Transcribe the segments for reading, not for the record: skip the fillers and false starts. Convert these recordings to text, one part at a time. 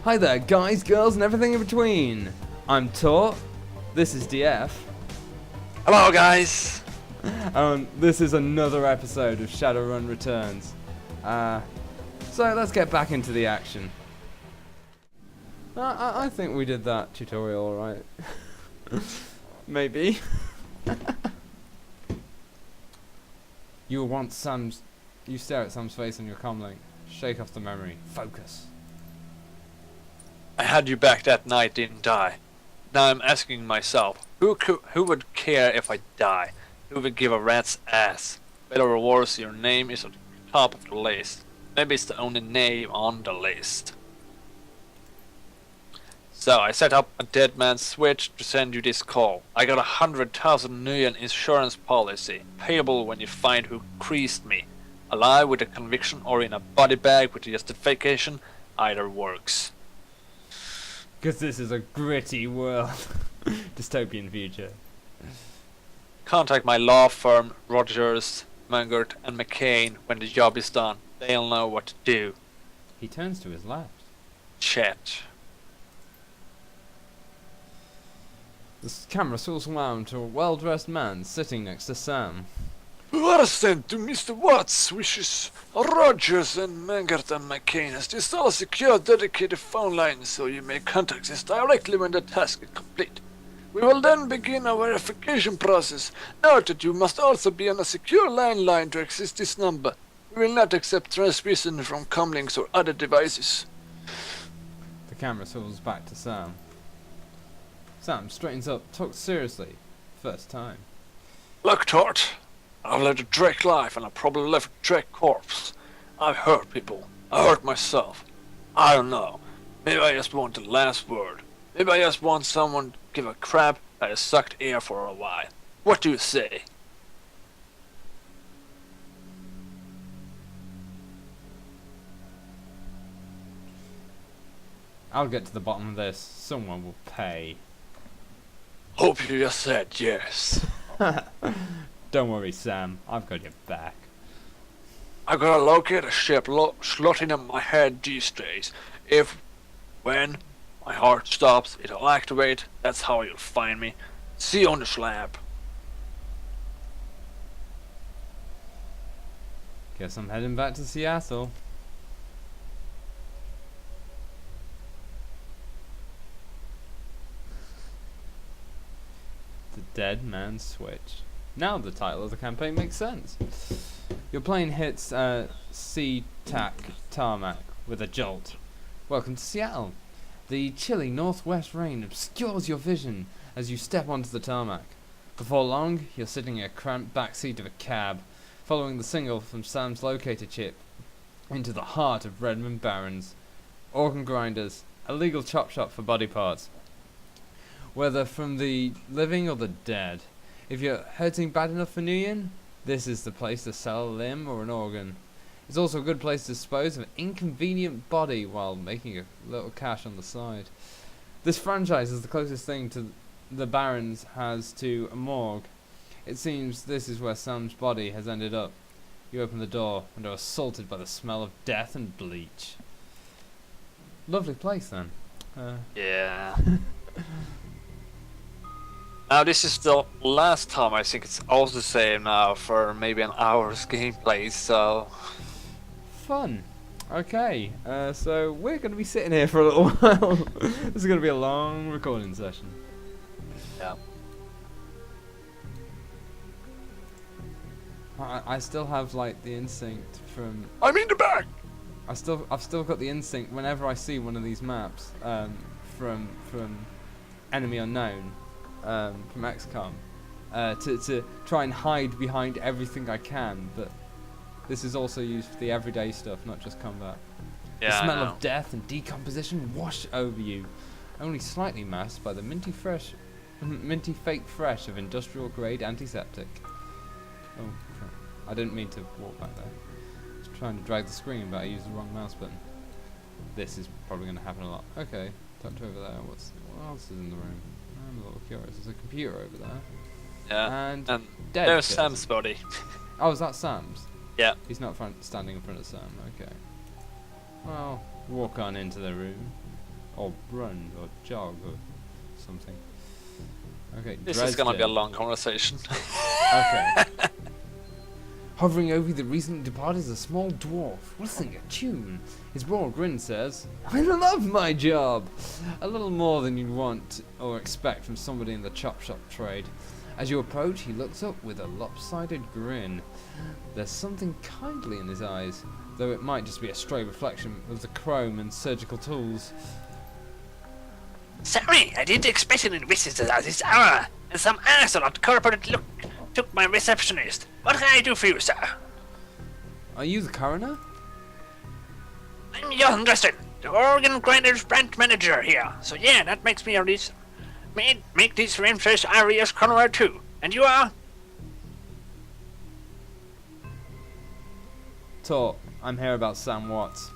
Hi there, guys, girls, and everything in between. I'm Tor. This is DF. Hello, guys. This is another episode of Shadowrun Returns. So let's get back into the action. I think we did that tutorial alright. Maybe. You stare at Sam's face on your comlink. Shake off the memory. Focus. I had you back that night, didn't I? Now I'm asking myself, who would care if I die? Who would give a rat's ass? Better or worse, your name is at the top of the list. Maybe it's the only name on the list. So I set up a dead man's switch to send you this call. I got 100,000 million insurance policy, payable when you find who creased me. Alive with a conviction or in a body bag with a justification, either works. Because this is a gritty world. Dystopian future. Contact my law firm, Rogers, Mungert and McCain when the job is done. They'll know what to do. He turns to his left. Chat. The camera swools around to a well-dressed man sitting next to Sam. You are sent to Mr. Watts' wishes. Rogers and Mungert and McCain has installed a secure dedicated phone line so you may contact us directly when the task is complete. We will then begin our verification process. Note that you must also be on a secure landline to access this number. We will not accept transmission from comlinks or other devices. The camera swivels back to Sam. Sam straightens up, talks seriously. First time. Look, Tort. I've led a Drake life and I probably left a Drake corpse. I've hurt people. I hurt myself. I don't know. Maybe I just want the last word. Maybe I just want someone to give a crap that has sucked air for a while. What do you say? I'll get to the bottom of this. Someone will pay. Hope you just said yes. Don't worry, Sam. I've got your back. I gotta locate a ship slotting in my head these days. When my heart stops, it'll activate. That's how you'll find me. See you on the slab. Guess I'm heading back to Seattle. The Dead Man's Switch. Now the title of the campaign makes sense. Your plane hits sea-tack tarmac with a jolt. Welcome to Seattle. The chilly northwest rain obscures your vision as you step onto the tarmac. Before long, you're sitting in a cramped backseat of a cab, following the signal from Sam's locator chip into the heart of Redmond Barrens. Organ grinders, a legal chop shop for body parts. Whether from the living or the dead. If you're hurting bad enough for Nguyen, this is the place to sell a limb or an organ. It's also a good place to dispose of an inconvenient body while making a little cash on the side. This franchise is the closest thing to the Barons has to a morgue. It seems this is where Sam's body has ended up. You open the door and are assaulted by the smell of death and bleach. Lovely place then. Yeah. Now this is the last time. I think it's also the same now for maybe an hour's gameplay, so... Fun. Okay, so we're going to be sitting here for a little while. This is going to be a long recording session. Yeah. I still have like the instinct from... I'm in the back! I've still got the instinct whenever I see one of these maps from Enemy Unknown. From XCOM, to try and hide behind everything I can, but this is also used for the everyday stuff, not just combat. Yeah, the smell of death and decomposition wash over you, only slightly masked by the minty fake fresh of industrial grade antiseptic. Oh, crap. I didn't mean to walk back there. I was trying to drag the screen, but I used the wrong mouse button. This is probably going to happen a lot. Okay, tucked over there. What else is in the room? I'm a little curious. There's a computer over there. Yeah. And there's kids. Sam's body. Oh, is that Sam's? Yeah. He's not standing in front of Sam. Okay. Well, walk on into the room. or run, or jog, or something. Okay, This is gonna be a Dresden. long conversation. Okay. Hovering over the recently departed is a small dwarf, whistling a tune. His broad grin says, "I love my job!" A little more than you'd want or expect from somebody in the chop shop trade. As you approach, he looks up with a lopsided grin. There's something kindly in his eyes, though it might just be a stray reflection of the chrome and surgical tools. Sorry, I didn't expect any visitors at this hour, and some asshole at corporate look took my receptionist. What can I do for you, sir? Are you the coroner? I'm Johan Dresden, the organ grinders branch manager here. So yeah, that makes me a reason. Make these renters areas coroner too. And you are? Talk. I'm here about Sam Watts.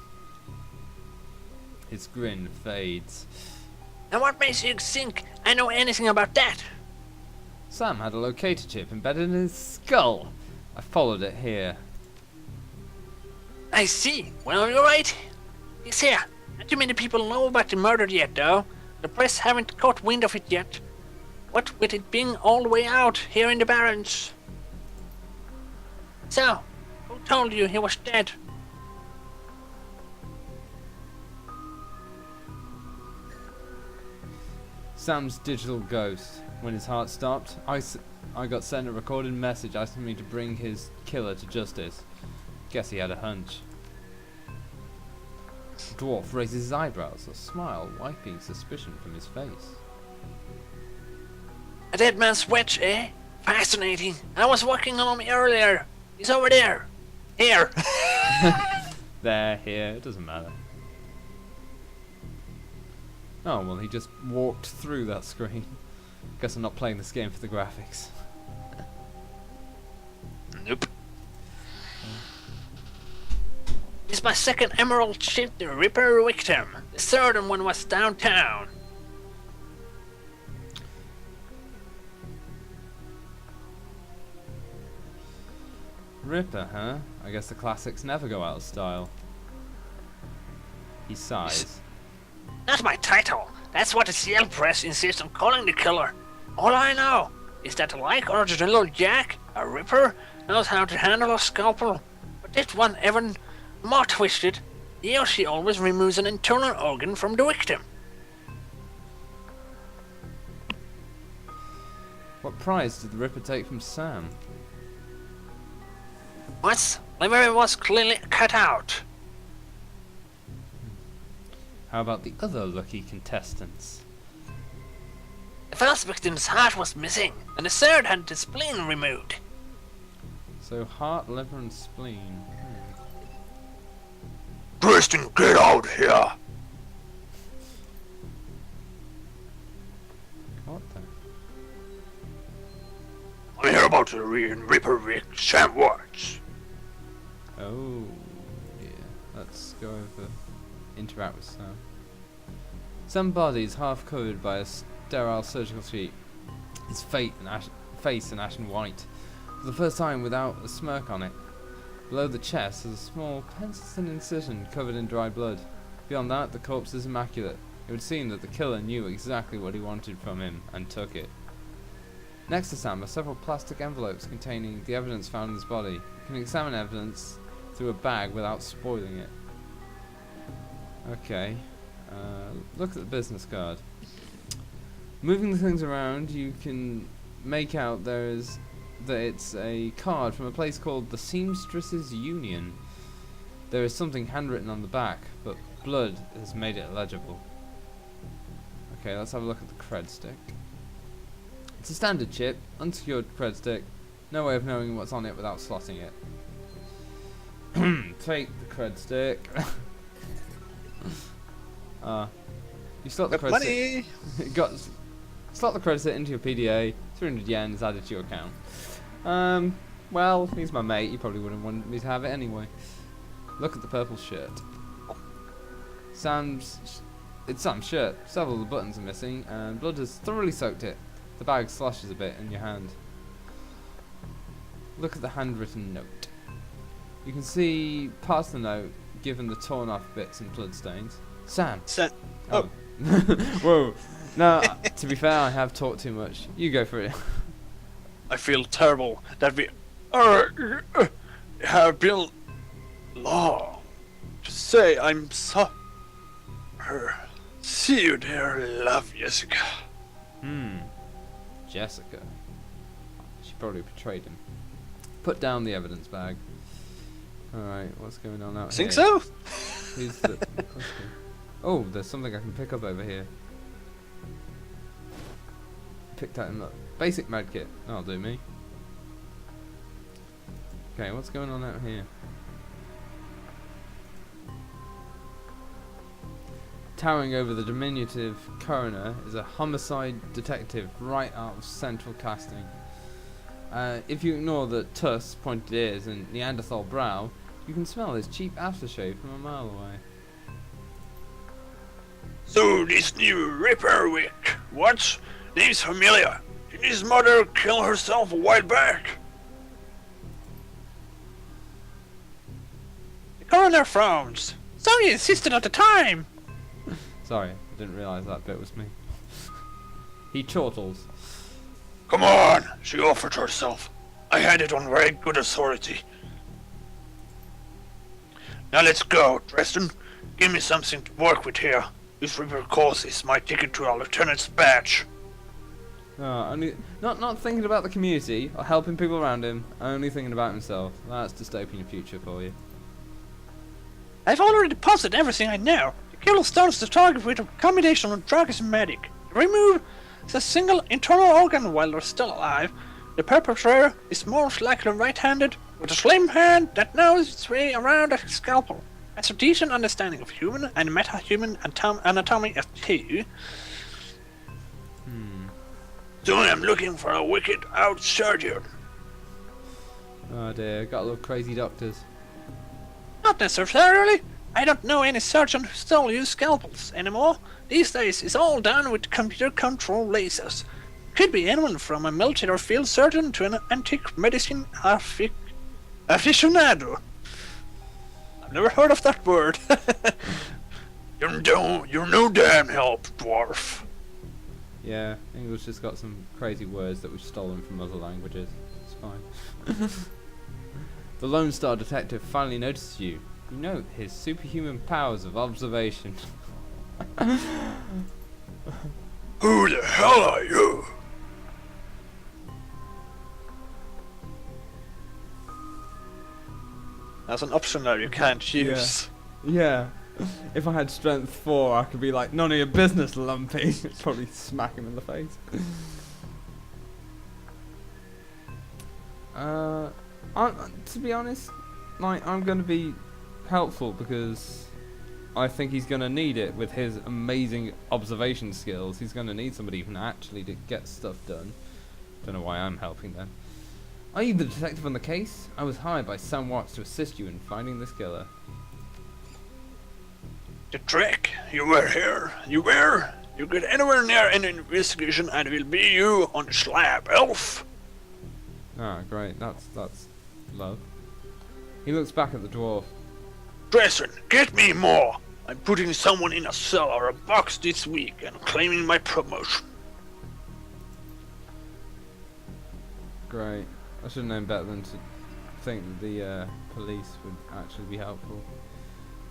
His grin fades. And what makes you think I know anything about that? Sam had a locator chip embedded in his skull. I followed it here. I see. Well, you're right. It's here. Not too many people know about the murder yet, though. The press haven't caught wind of it yet. What with it being all the way out here in the Barrens. So, who told you he was dead? Sam's digital ghost. When his heart stopped, I got sent a recorded message asking me to bring his killer to justice. Guess he had a hunch. The dwarf raises his eyebrows, a smile wiping suspicion from his face. A dead man's wedge, eh? Fascinating. I was walking home earlier. He's over there. Here. There, here, it doesn't matter. Oh, well, he just walked through that screen. Guess I'm not playing this game for the graphics. Nope. This is my second emerald ship, the Ripper victim. The third one was downtown. Ripper, huh? I guess the classics never go out of style. He sighs. Not my title. That's what the CL press insists on calling the killer. All I know is that like original Jack, a Ripper, knows how to handle a scalpel. But if one ever more twisted, he or she always removes an internal organ from the victim. What prize did the Ripper take from Sam? What's liver was clearly cut out. How about the other lucky contestants? The first victim's heart was missing, and the third had the spleen removed. So heart, liver and spleen. Dresden, get out here! What the? I'm here about the Ripper Rick Sam Watts. Oh, yeah. Let's go over. Interact with Sam. Some bodies half covered by a sterile surgical sheet. His face an ashen white. For the first time without a smirk on it. Below the chest is a small pencil-thin incision covered in dry blood. Beyond that, the corpse is immaculate. It would seem that the killer knew exactly what he wanted from him and took it. Next to Sam are several plastic envelopes containing the evidence found in his body. You can examine evidence through a bag without spoiling it. Okay. Look at the business card. Moving the things around, you can make out that it's a card from a place called the Seamstresses Union. There is something handwritten on the back, but blood has made it illegible. Okay, let's have a look at the cred stick. It's a standard chip, unsecured cred stick. No way of knowing what's on it without slotting it. Take the cred stick. You slot the cred stick. Slot the cred stick into your PDA. 300 yen is added to your account. Well, he's my mate. He probably wouldn't want me to have it anyway. Look at the purple shirt. It's Sam's shirt. Several of the buttons are missing, and blood has thoroughly soaked it. The bag sloshes a bit in your hand. Look at the handwritten note. You can see past the note, given the torn off bits and blood stains. Sam. Oh. Whoa. No, to be fair, I have talked too much. You go for it. I feel terrible that we have been long to say I'm so. See you there, love Jessica. Jessica. She probably betrayed him. Put down the evidence bag. Alright, what's going on out here? Think so? Who's the... Oh, there's something I can pick up over here. Picked that up. Basic medkit. That'll do me. Okay, what's going on out here? Towering over the diminutive coroner is a homicide detective right out of central casting. If you ignore the tusks, pointed ears, and Neanderthal brow, you can smell his cheap aftershave from a mile away. So this new Ripper Wick, what? Name's familiar. Did his mother kill herself a while back? The coroner frowns. So you insisted at the time. Sorry, I didn't realise that bit was me. He chortles. Come on, she offered herself. I had it on very good authority. Now let's go, Dresden. Give me something to work with here. This Ripper course is my ticket to a lieutenant's badge. Only not thinking about the community or helping people around him, only thinking about himself. That's dystopian future for you. I've already deposited everything I know. The killer starts the target with a combination of drug and medic. Remove the single internal organ while they're still alive. The perpetrator is most likely right-handed, with a slim hand that knows its way around a scalpel. Has a decent understanding of human and meta-human anatomy of two. So I'm looking for a wicked out surgeon. Oh dear, got a little crazy doctors. Not necessarily. I don't know any surgeon who still use scalpels anymore. These days it's all done with computer control lasers. Could be anyone from a military field surgeon to an antique medicine aficionado. I've never heard of that word. You're no damn help, dwarf. Yeah, English has got some crazy words that we've stolen from other languages. It's fine. The Lone Star detective finally notices you. You note his superhuman powers of observation. Who the hell are you? That's an option that you can't use. Yeah. If I had strength 4, I could be like, none of your business, Lumpy. Probably smack him in the face. To be honest, like, I'm gonna be helpful because I think he's gonna need it with his amazing observation skills. He's gonna need somebody who can actually get stuff done. Don't know why I'm helping then. Are you the detective on the case? I was hired by Sam Watts to assist you in finding this killer. The trick. You were here. You were. You get anywhere near an investigation and it will be you on the slab, elf. Ah, great. That's love. He looks back at the dwarf. Dresden, get me more. I'm putting someone in a cell or a box this week and claiming my promotion. Great. I should have known better than to think that the police would actually be helpful.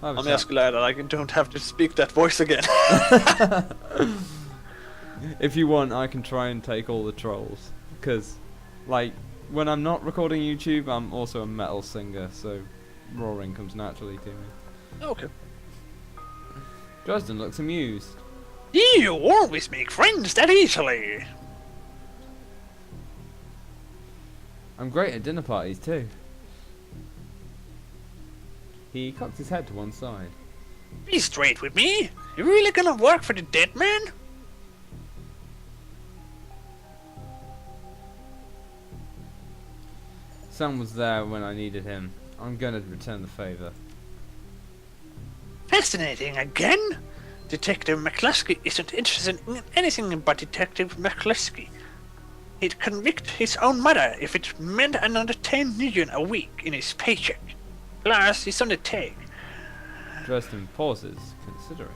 I'm just glad that I don't have to speak that voice again. If you want, I can try and take all the trolls. Because, like, when I'm not recording YouTube, I'm also a metal singer, so roaring comes naturally to me. Okay. Dresden looks amused. You always make friends that easily. I'm great at dinner parties, too. He cocks his head to one side. Be straight with me. You really gonna work for the dead man? Sam was there when I needed him. I'm gonna return the favour. Fascinating again. Detective McCluskey isn't interested in anything but Detective McCluskey. He'd convict his own mother if it meant another 10 million a week in his paycheck. Plus, he's on the take. Dresden pauses, considering.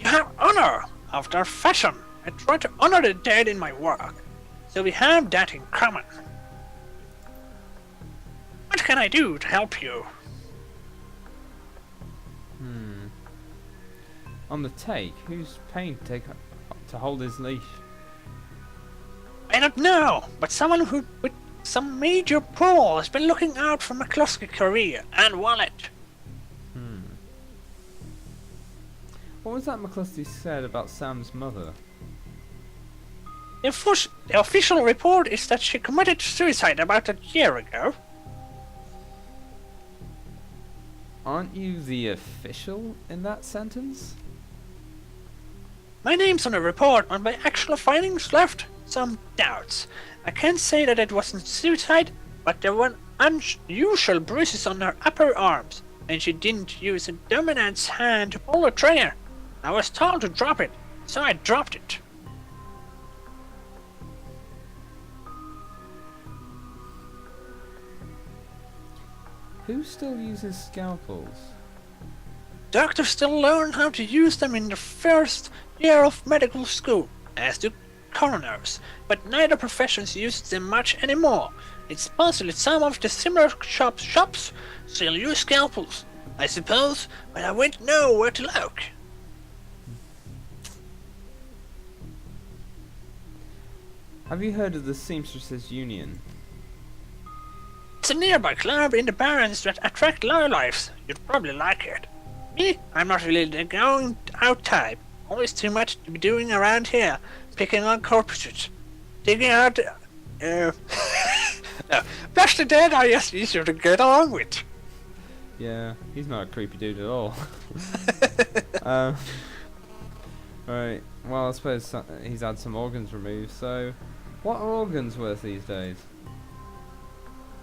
You have honor after fashion. I try to honor the dead in my work, so we have that in common. What can I do to help you? On the take, who's paying to hold his leash? I don't know, but someone who with some major pull has been looking out for McCluskey's career and wallet. What was that McCluskey said about Sam's mother? The official report is that she committed suicide about a year ago. Aren't you the official in that sentence? My name's on the report, and my actual findings left some doubts. I can't say that it wasn't suicide, but there were unusual bruises on her upper arms, and she didn't use a dominant's hand to pull the trigger. I was told to drop it, so I dropped it. Who still uses scalpels? Doctors still learn how to use them in the first year of medical school, as do coroners, but neither professions use them much anymore. It's possible that some of the similar shops still use scalpels, I suppose, but I wouldn't know where to look. Have you heard of the Seamstresses Union? It's a nearby club in the Barrens that attract lowlifes. You'd probably like it. Me, I'm not really the going out type. Always too much to be doing around here. Picking on corpses. Digging out... no. Bash the dead are just easier to get along with. Yeah, he's not a creepy dude at all. Right, well I suppose he's had some organs removed, so... What are organs worth these days?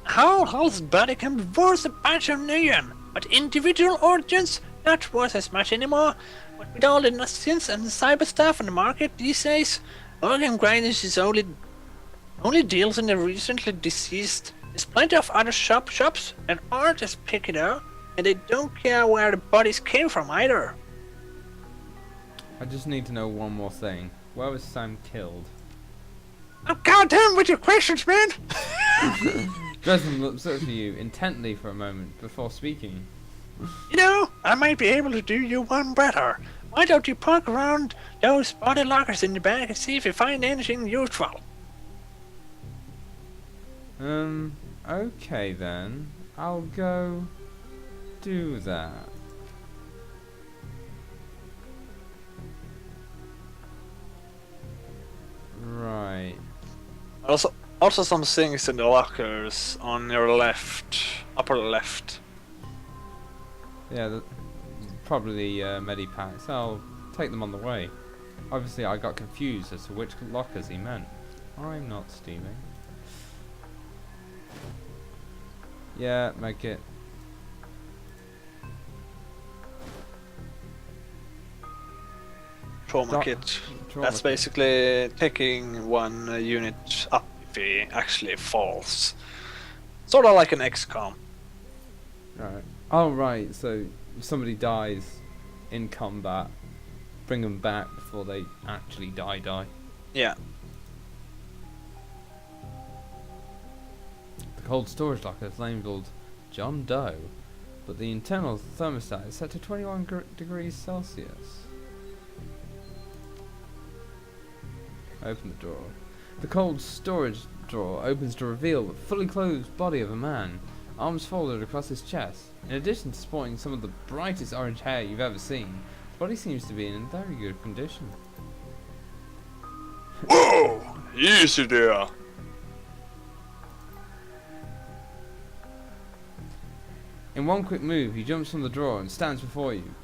Whole body can be worth a bunch of million, but individual organs not worth as much anymore. But with all the nonsense and the cyber stuff on the market these days, organ grinders is only deals in the recently deceased. There's plenty of other shops that aren't as picky though, and they don't care where the bodies came from either. I just need to know one more thing. Where was Sam killed? I'm goddamn with your questions, man! Dresden looks up at you intently for a moment before speaking. You know, I might be able to do you one better. Why don't you poke around those body lockers in the back and see if you find anything useful? Okay then. I'll go do that. Right. Also some things in the lockers on your left, upper left. Yeah, probably medipacks. I'll take them on the way. Obviously I got confused as to which lockers he meant. I'm not steaming. Yeah, make it. Trauma kit. That's basically taking one unit up if he actually falls. Sort of like an XCOM. Right. Oh right, so if somebody dies in combat, bring them back before they actually die. Yeah. The cold storage locker is labelled John Doe, but the internal thermostat is set to 21 degrees Celsius. Open the drawer. The cold storage drawer opens to reveal the fully clothed body of a man, arms folded across his chest. In addition to sporting some of the brightest orange hair you've ever seen, his body seems to be in very good condition. Whoa! Easy there! In one quick move, he jumps from the drawer and stands before you.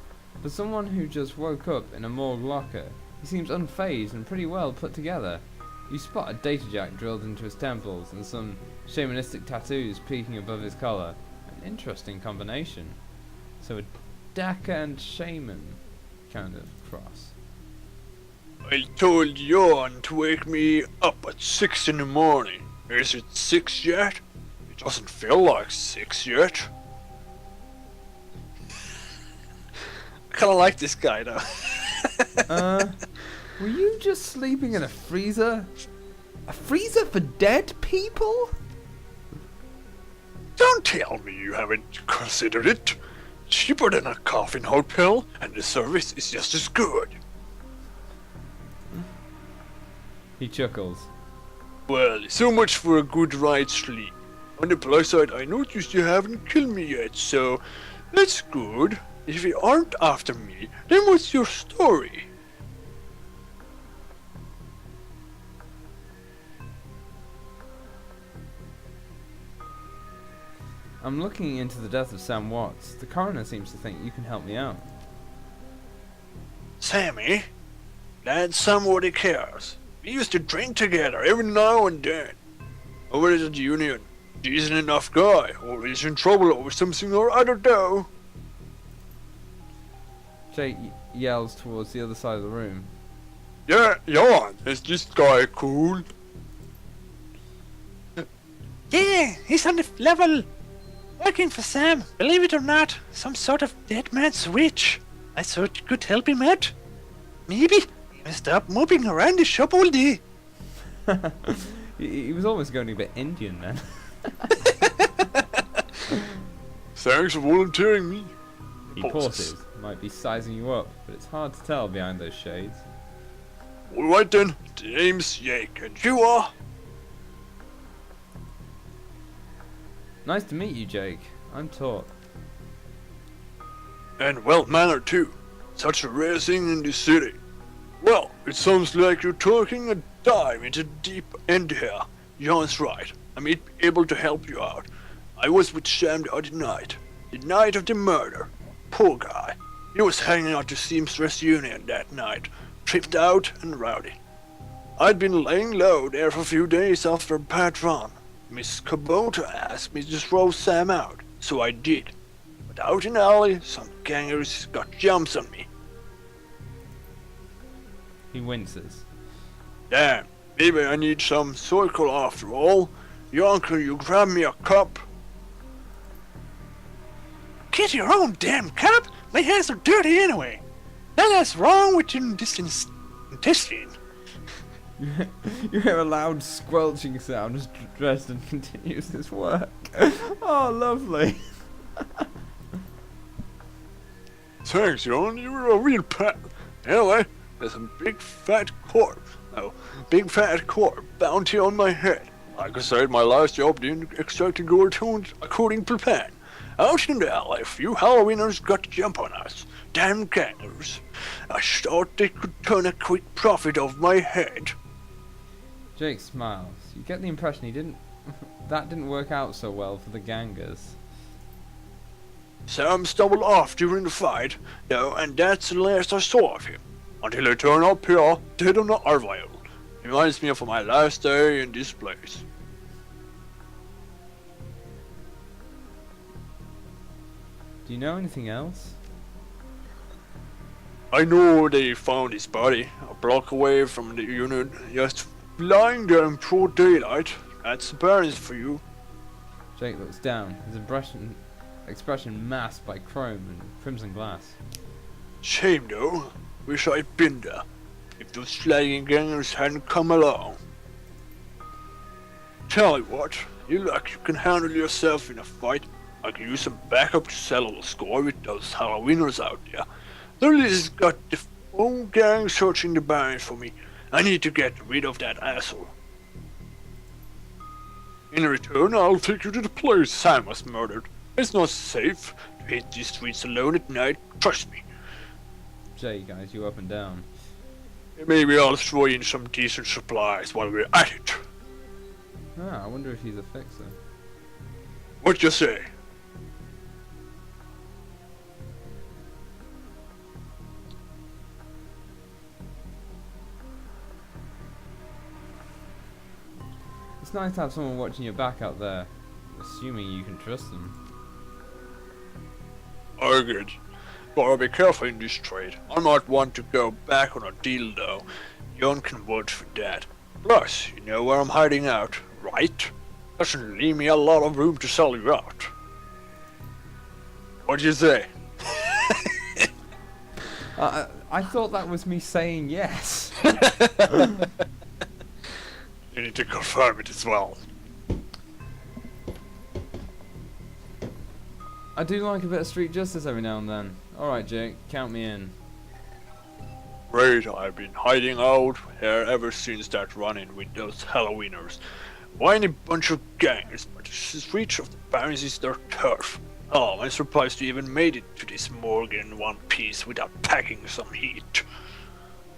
For someone who just woke up in a morgue locker, he seems unfazed and pretty well put together. You spot a data jack drilled into his temples and some shamanistic tattoos peeking above his collar. An interesting combination. So a Daka and shaman kind of cross. I told Jon to wake me up at 6 in the morning. Is it 6 yet? It doesn't feel like 6 yet. I kinda like this guy though. Were you just sleeping in a freezer? A freezer for dead people? Don't tell me you haven't considered it. Cheaper than a coffin hotel, and the service is just as good. He chuckles. Well, so much for a good night's sleep. On the plus side, I noticed you haven't killed me yet, so that's good. If you aren't after me, then what's your story? I'm looking into the death of Sam Watts. The coroner seems to think you can help me out. Sammy? That's somebody cares. We used to drink together every now and then. Over at the union. Decent enough guy, always in trouble over something or other though. Jake yells towards the other side of the room. Yeah, Jan, is this guy cool? Yeah, he's on the level. Working for Sam, believe it or not, some sort of dead man switch. I thought you could help him out. Maybe even stop moving around the shop all day. He was almost going a bit Indian then. Thanks for volunteering me. He pauses. Might be sizing you up, but it's hard to tell behind those shades. Alright then, the name's Jake, and you are? Nice to meet you, Jake. I'm Tort. And well-mannered too. Such a rare thing in this city. Well, it sounds like you're taking a dive into the deep end here. Jan's right. I may be able to help you out. I was with Sam the other night. The night of the murder. Poor guy. He was hanging out the Seamstress Union that night. Tripped out and rowdy. I'd been laying low there for a few days after a bad run. Miss Kubota asked me to throw Sam out, so I did. But out in the alley, some gangers got jumps on me. He winces. Damn, maybe I need some circle after all. Jan, can you grab me a cup? Get your own damn cup. My hands are dirty anyway. Now that's wrong with your intestine. You hear a loud squelching sound as Dresden continues his work. Oh, lovely. Thanks, Jan, you're a real pal. Anyway, there's a big fat corp bounty on my head. Like I said, my last job didn't exactly go according to plan. Out in the alley, a few Halloweeners got to jump on us. Damn gangers. I thought they could turn a quick profit off my head. Jake smiles. You get the impression that didn't work out so well for the gangers. Sam stumbled off during the fight, though, and that's the last I saw of him. Until I turned up here, dead on the Arvile. Reminds me of my last day in this place. Do you know anything else? I know they found his body, a block away from the unit, just lying there in broad daylight. That's appearance for you. Jake looks down, his expression masked by chrome and crimson glass. Shame though. Wish I'd been there. If those sliding gangers hadn't come along. Tell you what, you look you can handle yourself in a fight. I can use some backup to settle the score with those Halloweeners out there. The Liz got the whole gang searching the barns for me. I need to get rid of that asshole. In return, I'll take you to the place Sam was murdered. It's not safe to hit these streets alone at night, trust me. Jake eyes you up and down. Maybe I'll throw in some decent supplies while we're at it. Ah, I wonder if he's a fixer. What you say? It's nice to have someone watching your back out there, assuming you can trust them. I get. Gotta be careful in this trade. I might want to go back on a deal though. Jan can vouch for that. Plus, you know where I'm hiding out, right? Doesn't leave me a lot of room to sell you out. What'd you say? I thought that was me saying yes. You need to confirm it as well. I do like a bit of street justice every now and then. Alright, Jake, count me in. Right, I've been hiding out here ever since that run-in with those Halloweeners. Whiny bunch of gangers, but the streets of the Barrens is their turf. Oh, I'm surprised you even made it to this Morgan in one piece without packing some heat.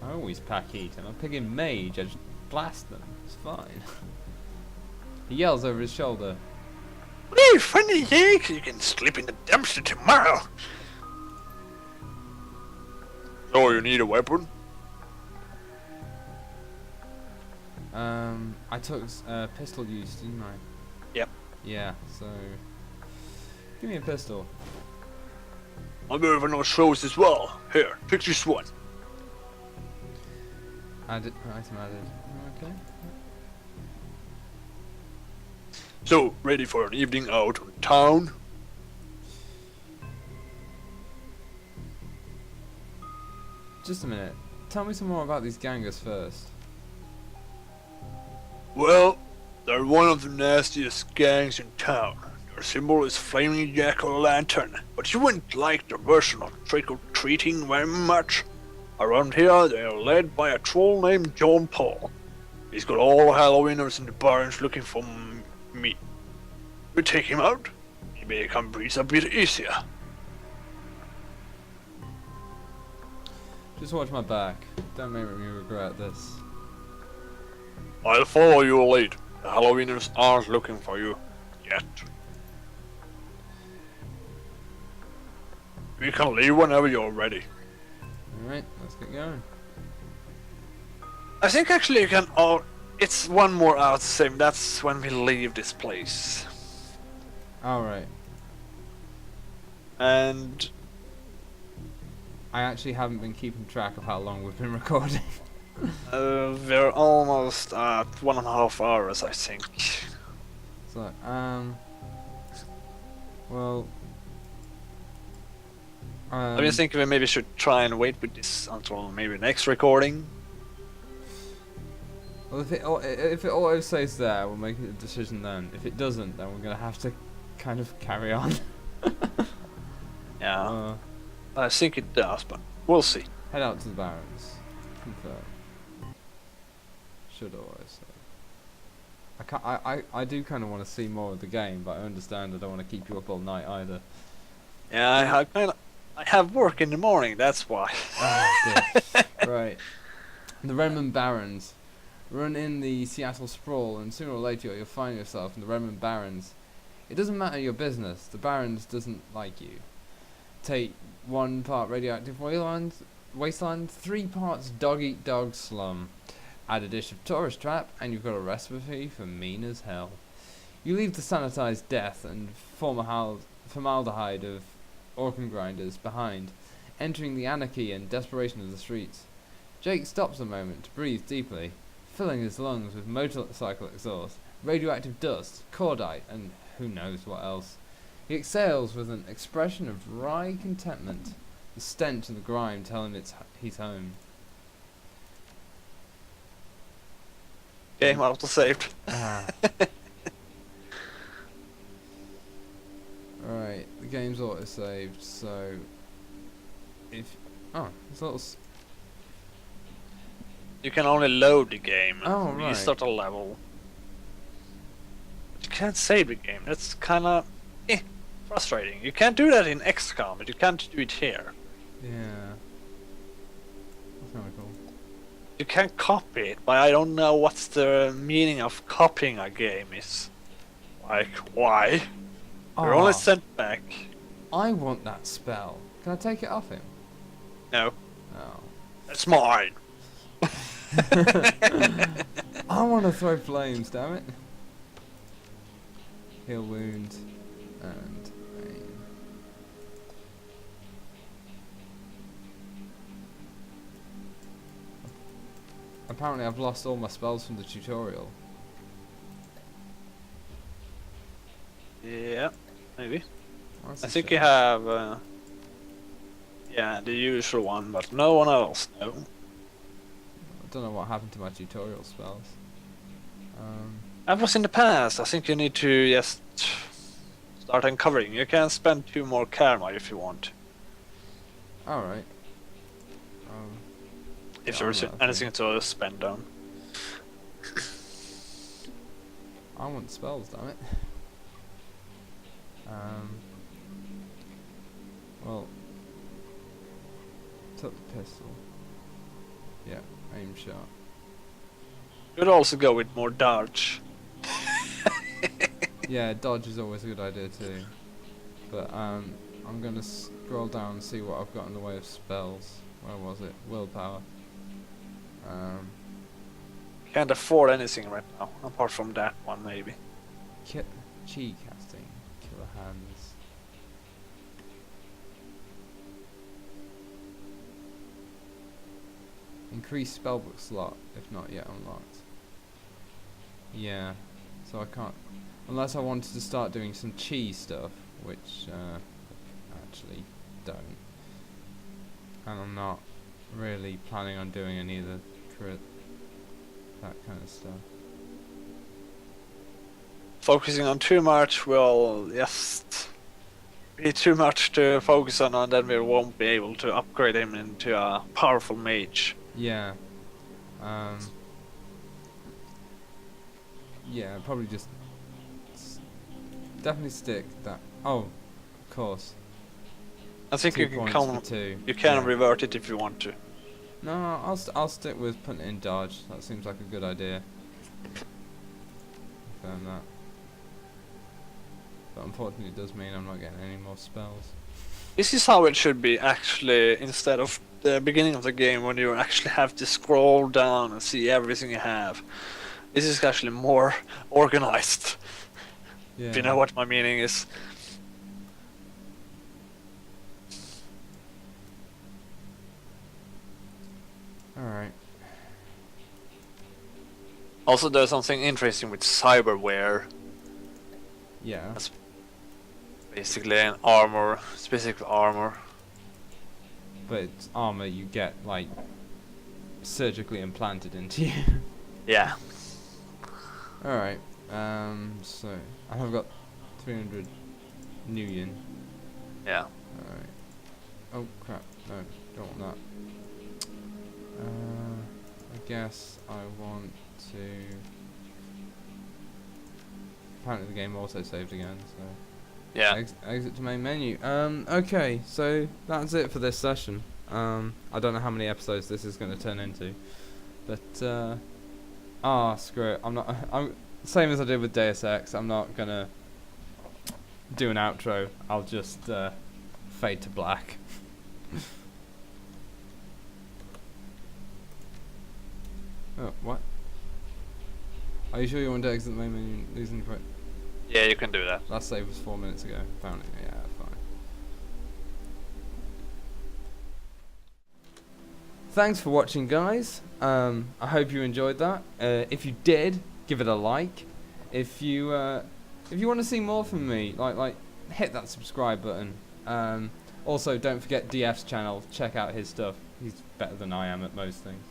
I always pack heat. I'm a pig mage. I just blast them. It's fine. He yells over his shoulder. Hey, funny Jake, you can sleep in the dumpster tomorrow. So you need a weapon? I took pistol use, didn't I? Yep. Yeah, so... Give me a pistol. I'm moving on shows as well. Here, pick this one. Item added. Okay. So, ready for an evening out on town? Just a minute. Tell me some more about these gangers first. Well, they're one of the nastiest gangs in town. Their symbol is flaming jack-o'-lantern, but you wouldn't like their version of trick-or-treating very much. Around here, they are led by a troll named John Paul. He's got all the Halloweeners in the barns looking for me. We take him out, he become breathe a bit easier. Just watch my back. Don't make me regret this. I'll follow your lead. The Halloweeners aren't looking for you yet. We can leave whenever you're ready. Alright, let's get going. I think actually you can it's one more hour the same, that's when we leave this place. Alright. And I actually haven't been keeping track of how long we've been recording. we're almost at 1.5 hours, I think. So, well... I was thinking we maybe should try and wait with this until maybe next recording. Well, if it auto saves there, we'll make a decision then. If it doesn't, then we're gonna have to kind of carry on. Yeah, I think it does, but we'll see. Head out to the Barrens. Confirm. Should auto save. I do kind of want to see more of the game, but I understand I don't want to keep you up all night either. Yeah, I have work in the morning, that's why. Oh, dear. Right. The Redmond Barrens. Run in the Seattle Sprawl, and sooner or later you'll find yourself in the Redmond Barrens. It doesn't matter your business, the Barrens doesn't like you. Take 1 part radioactive wasteland, 3 parts dog-eat-dog slum. Add a dish of tourist trap, and you've got a recipe for mean as hell. You leave the sanitized death and formaldehyde of organ grinders behind, entering the anarchy and desperation of the streets. Jake stops a moment to breathe deeply, filling his lungs with motorcycle exhaust, radioactive dust, cordite, and who knows what else. He exhales with an expression of wry contentment. The stench and the grime tell him he's home. Game auto-saved. Alright, the game's auto-saved, so... If... Oh, there's a little... You can only load the game Oh, when right. you start a level. But you can't save the game, that's kinda... frustrating. You can't do that in XCOM, but you can't do it here. Yeah. That's kinda cool. You can copy it, but I don't know what's the meaning of copying a game is. Like, why? You're only sent back. I want that spell. Can I take it off him? No, Oh. that's mine. I want to throw flames, damn it. Heal wound and aim. Apparently I've lost all my spells from the tutorial. Yeah, maybe. That's I a think shame. you have... Yeah, the usual one, but no one else, no. I don't know what happened to my tutorial spells. That was in the past. I think you need to just start uncovering. You can spend 2 more karma if you want. Alright. If Yeah, there's alright, anything to spend on. I want spells, damn it. Well, took the pistol. Yeah, aim shot. Could also go with more dodge. Yeah, dodge is always a good idea too. But I'm gonna scroll down and see what I've got in the way of spells. Where was it? Willpower. Can't afford anything right now, apart from that one maybe. Chi casting. Killer hands. Increase spellbook slot, if not yet unlocked. Yeah, so I can't, unless I wanted to start doing some chi stuff, which actually don't. And I'm not really planning on doing any of the crit, that kind of stuff. Focusing on too much will just be too much to focus on, and then we won't be able to upgrade him into a powerful mage. Yeah. Yeah, probably just definitely stick that. Oh, of course. I think 2 you can points come. for 2. You can Yeah. revert it if you want to. No, I'll stick with putting it in dodge. That seems like a good idea. Confirm that. But unfortunately, it does mean I'm not getting any more spells. This is how it should be actually, instead of the beginning of the game when you actually have to scroll down and see everything you have. This is actually more organized. Yeah. If you know what my meaning is. Alright. Also, there's something interesting with cyberware. Yeah. That's basically an armor, specific armor. But it's armor you get, like, surgically implanted into you. Yeah. Alright. So, I have got 300 new yen. Yeah. Alright. Oh, crap. No, don't want that. I guess I want to... Apparently the game also saved again, so... Yeah. Exit to main menu. Okay, so that's it for this session. I don't know how many episodes this is going to turn into, but screw it. I'm same as I did with Deus Ex. I'm not gonna do an outro. I'll just fade to black. Oh, what? Are you sure you want to exit the main menu? Losing the Yeah, you can do that. Last save was 4 minutes ago. Found it. Yeah, fine. Thanks for watching, guys. I hope you enjoyed that. If you did, give it a like. If you want to see more from me, like hit that subscribe button. Also, don't forget DF's channel. Check out his stuff. He's better than I am at most things.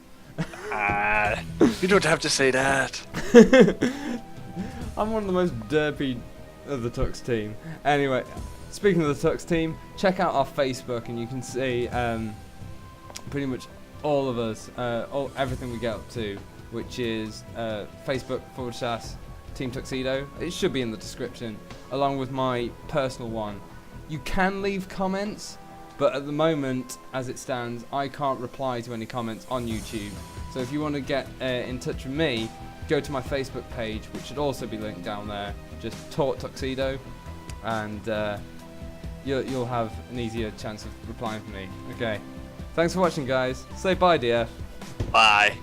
You don't have to say that. I'm one of the most derpy of the Tux team. Anyway, speaking of the Tux team, check out our Facebook and you can see pretty much all of us, everything we get up to, which is Facebook/Team Tuxedo. It should be in the description, along with my personal one. You can leave comments, but at the moment, as it stands, I can't reply to any comments on YouTube. So if you want to get in touch with me, go to my Facebook page, which should also be linked down there. Just Talk Tuxedo, and you'll have an easier chance of replying to me. Okay. Thanks for watching, guys. Say bye, DF. Bye.